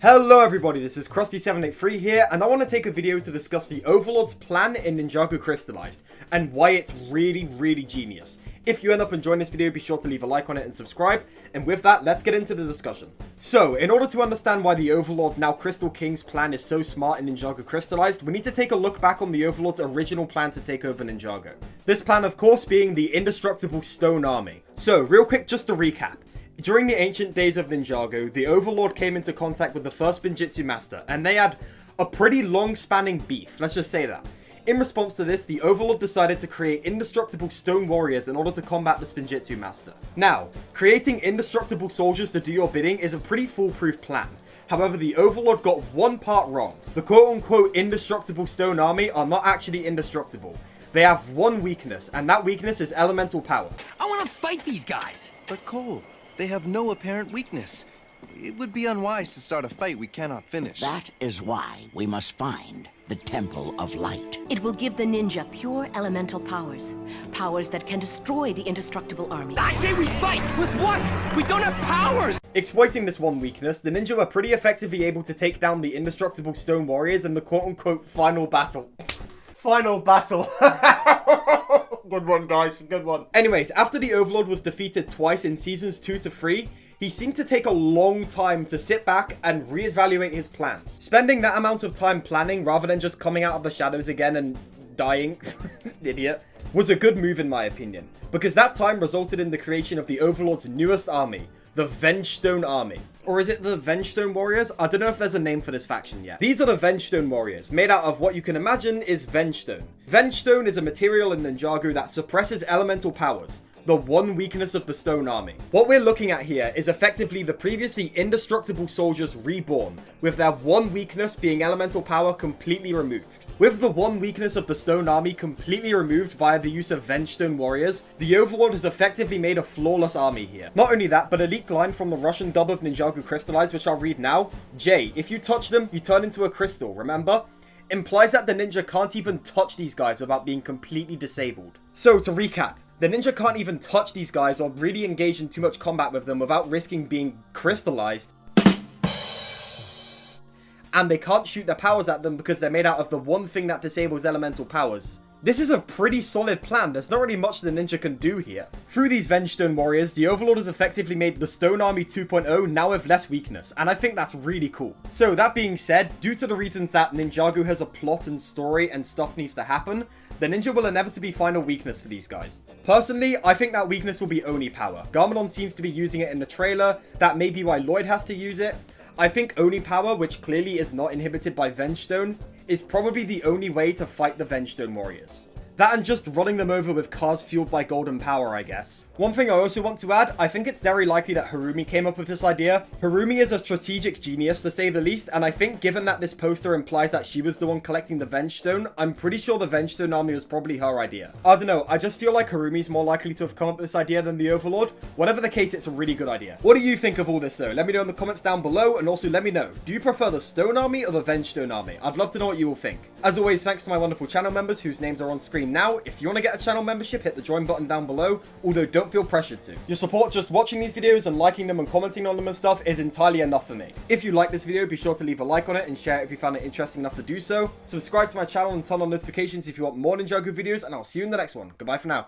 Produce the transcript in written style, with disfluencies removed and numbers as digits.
Hello everybody, this is Krusty783 here, and I want to take a video to discuss the Overlord's plan in Ninjago Crystallized, and why it's really genius. If you end up enjoying this video, be sure to leave a like on it and subscribe, and with that, let's get into the discussion. So, in order to understand why the Overlord, now Crystal King's plan is so smart in Ninjago Crystallized, we need to take a look back on the Overlord's original plan to take over Ninjago. This plan, of course, being the Indestructible Stone Army. So, real quick, just to recap. During the ancient days of Ninjago, the Overlord came into contact with the first Spinjitzu Master, and they had a pretty long-spanning beef, let's just say that. In response to this, the Overlord decided to create indestructible stone warriors in order to combat the Spinjitzu Master. Now, creating indestructible soldiers to do your bidding is a pretty foolproof plan. However, the Overlord got one part wrong. The quote-unquote indestructible stone army are not actually indestructible. They have one weakness, and that weakness is elemental power. I want to fight these guys! But Cole, they have no apparent weakness. It would be unwise to start a fight we cannot finish. That is why we must find the Temple of Light. It will give the ninja pure elemental powers. Powers that can destroy the indestructible army. I say we fight! With what? We don't have powers! Exploiting this one weakness, the ninja were pretty effectively able to take down the indestructible stone warriors in the quote-unquote final battle. Final battle. Good one, guys. Good one. Anyways, after the Overlord was defeated twice in seasons 2 to 3, he seemed to take a long time to sit back and reevaluate his plans. Spending that amount of time planning rather than just coming out of the shadows again and dying, idiot, was a good move in my opinion. Because that time resulted in the creation of the Overlord's newest army, the Vengestone Army. Or is it the Vengestone Warriors? I don't know if there's a name for this faction yet. These are the Vengestone Warriors, made out of what you can imagine is Vengestone. Vengestone is a material in Ninjago that suppresses elemental powers, the one weakness of the Stone Army. What we're looking at here is effectively the previously indestructible soldiers reborn, with their one weakness being elemental power completely removed. With the one weakness of the Stone Army completely removed via the use of Vengestone Warriors, the Overlord has effectively made a flawless army here. Not only that, but a leaked line from the Russian dub of Ninjago Crystallized, which I'll read now. Jay, if you touch them, you turn into a crystal, remember? Implies that the ninja can't even touch these guys without being completely disabled. So, to recap, the ninja can't even touch these guys or really engage in too much combat with them without risking being crystallized. And they can't shoot their powers at them because they're made out of the one thing that disables elemental powers. This is a pretty solid plan. There's not really much the ninja can do here. Through these Vengestone Warriors, the Overlord has effectively made the Stone Army 2.0 now with less weakness, and I think that's really cool. So that being said, due to the reasons that Ninjago has a plot and story and stuff needs to happen, the ninja will inevitably find a weakness for these guys. Personally, I think that weakness will be Oni power. Garmadon seems to be using it in the trailer. That may be why Lloyd has to use it. I think Oni power, which clearly is not inhibited by Vengestone, is probably the only way to fight the Vengestone Warriors. That and just running them over with cars fueled by golden power, I guess. One thing I also want to add, I think it's very likely that Harumi came up with this idea. Harumi is a strategic genius, to say the least, and I think given that this poster implies that she was the one collecting the Vengestone, I'm pretty sure the Vengestone army was probably her idea. I don't know, I just feel like Harumi's more likely to have come up with this idea than the Overlord. Whatever the case, it's a really good idea. What do you think of all this though? Let me know in the comments down below, and also let me know, do you prefer the Stone Army or the Vengestone Army? I'd love to know what you all think. As always, thanks to my wonderful channel members whose names are on screen now. If you want to get a channel membership, hit the join button down below, although don't feel pressured to. Your support just watching these videos and liking them and commenting on them and stuff is entirely enough for me. If you like this video, be sure to leave a like on it and share it if you found it interesting enough to do so. Subscribe to my channel and turn on notifications if you want more Ninjago videos, and I'll see you in the next one. Goodbye for now.